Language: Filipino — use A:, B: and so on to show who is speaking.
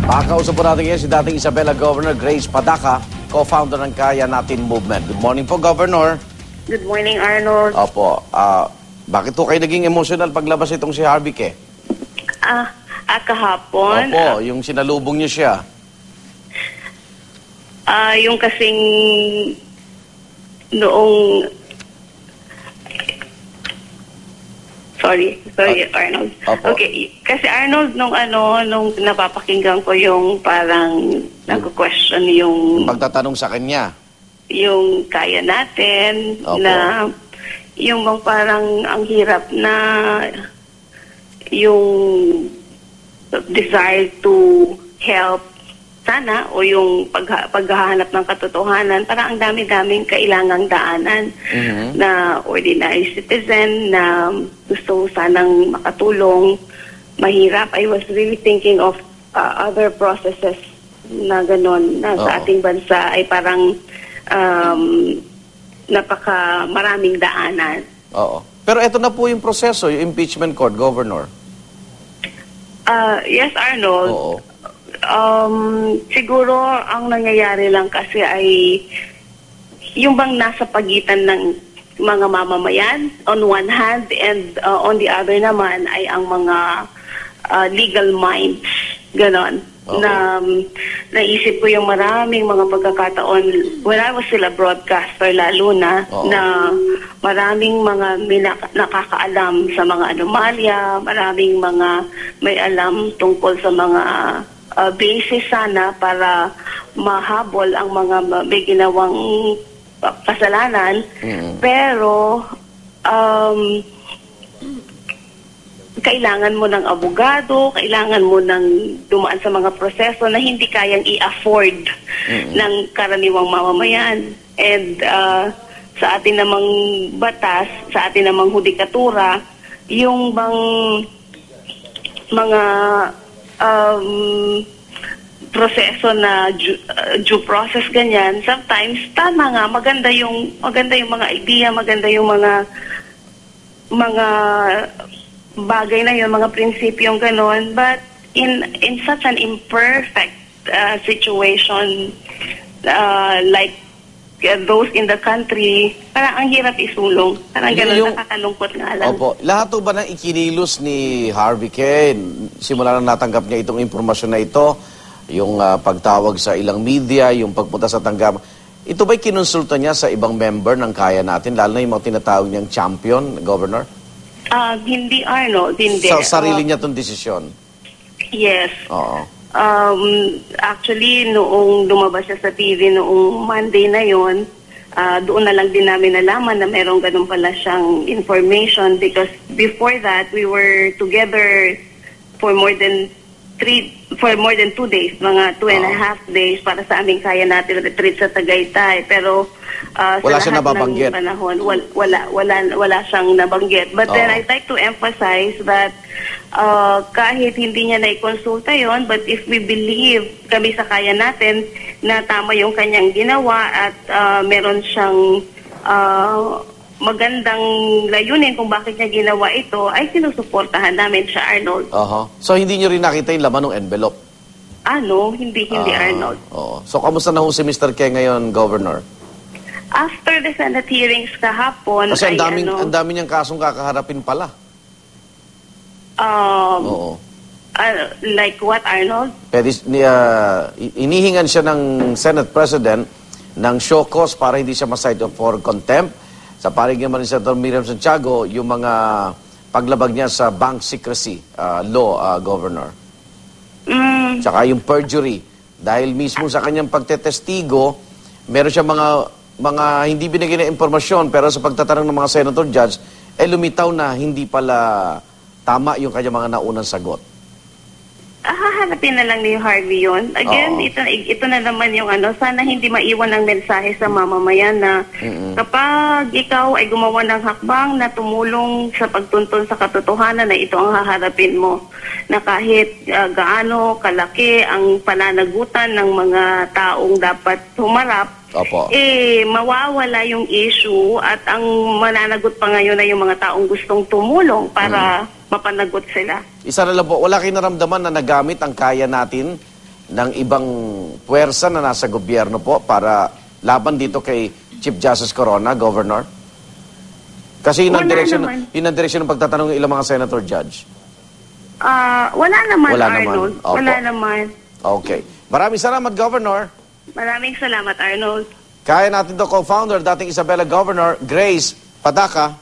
A: Makakausap po natin ngayon si dating Isabela Governor Grace Padaca, co-founder ng Kaya Natin Movement. Good morning po, Governor.
B: Good morning, Arnold.
A: Opo. Bakit po kayo naging emotional paglabas itong si Harvey Ke?
B: Kahapon.
A: Opo, yung sinalubong niyo siya.
B: Yung kasing noong... Sorry, Arnold.
A: Opo.
B: Okay, kasi Arnold, nung napapakinggan ko yung parang nagko-question yung
A: Pagtatanong sa kanya.
B: yung kaya natin.
A: Opo.
B: Na yung bang parang ang hirap na yung desire to help sana o yung paghahanap ng katotohanan, parang ang dami-daming kailangang daanan na ordinary citizen na gusto sanang makatulong, mahirap. I was really thinking of other processes na gano'n na sa ating bansa ay parang napaka maraming daanan.
A: Oo. Pero ito na po yung proseso, yung impeachment court, Governor.
B: Yes, Arnold.
A: Oo.
B: Siguro ang nangyayari lang kasi ay yung bang nasa pagitan ng mga mamamayan on one hand and on the other naman ay ang mga legal minds, ganon.
A: Okay.
B: Na naisip ko yung maraming mga pagkakataon when I was still a broadcaster lalo na na maraming mga nakakaalam sa mga anomalya, maraming mga may alam tungkol sa mga basis sana para mahabol ang mga may ginawang kasalanan. Pero kailangan mo ng abogado, kailangan mo ng dumaan sa mga proseso na hindi kayang i-afford ng karaniwang mamamayan. And sa atin namang batas, sa atin namang hudikatura, yung bang mga proseso na due process ganyan, sometimes tama nga, maganda yung mga idea, maganda yung mga bagay na yun, mga prinsipyong ganon, but in such an imperfect situation like those in the country, parang ang hirap isulong. Parang ganon, nakakalungkot nga lang.
A: Opo. Lahat po ba ng ikinilos ni Harvey Ke, simula na natanggap niya itong impormasyon na ito, yung pagtawag sa ilang media, yung pagpunta sa tanggapan, ito ba'y kinonsulta niya sa ibang member ng Kaya Natin, lalo na yung mga tinatawag niyang champion, Governor?
B: Hindi, Arnold, hindi.
A: Sa sarili niya itong desisyon?
B: Yes.
A: Oo.
B: Actually, noong lumabas siya sa TV noong Monday na yon, doon na lang din namin nalaman na merong ganun pala siyang information because before that, we were together for more than 2 days, mga 2.5 days para sa aming Kaya Natin retreat sa Tagaytay. Pero
A: wala
B: sa
A: siya
B: lahat
A: nababanggit.
B: ng panahon, wala siyang nabanggit. But then I'd like to emphasize that kahit hindi niya naikonsulta yon, but if we believe kami sa Kaya Natin na tama yung kanyang ginawa at meron siyang magandang layunin kung bakit niya ginawa ito, ay sinusuportahan namin siya, Arnold.
A: So hindi niyo rin nakita yung laman ng envelope?
B: Hindi Arnold.
A: So kamusta na ho si Mr. Ke ngayon, Governor?
B: After the Senate hearings kahapon,
A: Kasi ang dami niyang kasong kakaharapin pala.
B: Like what, Arnold?
A: Inihingan siya ng Senate President ng show cause para hindi siya ma-cite for contempt. Sa panig naman ni Senator Miriam Santiago, yung mga paglabag niya sa bank secrecy law, Governor. Tsaka yung perjury. Dahil mismo sa kanyang pagtetestigo, meron siya mga hindi binigay na impormasyon, pero sa pagtatanong ng mga senator judge, lumitaw na hindi pala tama yung kanyang mga naunang sagot.
B: Hahanapin na lang ni Harvey yun. Again, ito na naman yung sana hindi maiwan ang mensahe sa mamamayan na kapag ikaw ay gumawa ng hakbang na tumulong sa pagtuntun sa katotohanan na ito ang haharapin mo. Na kahit gaano kalaki ang pananagutan ng mga taong dapat humarap, mawawala yung issue at ang mananagot pa ngayon ay yung mga taong gustong tumulong para mapanagot sila.
A: Isa na lang po, wala kayo naramdaman na nagamit ang Kaya Natin ng ibang puwersa na nasa gobyerno po para laban dito kay Chief Justice Corona, Governor? Kasi yun ang
B: Wala
A: direksyon,
B: naman.
A: yun ang direksyon ng pagtatanong ng ilang mga senator judge.
B: Wala naman,
A: Wala naman.
B: Arnold.
A: Opo.
B: Wala naman.
A: Okay. Maraming salamat, Governor.
B: Maraming salamat, Arnold.
A: Kaya natin to co-founder, dating Isabela Governor, Grace Padaka.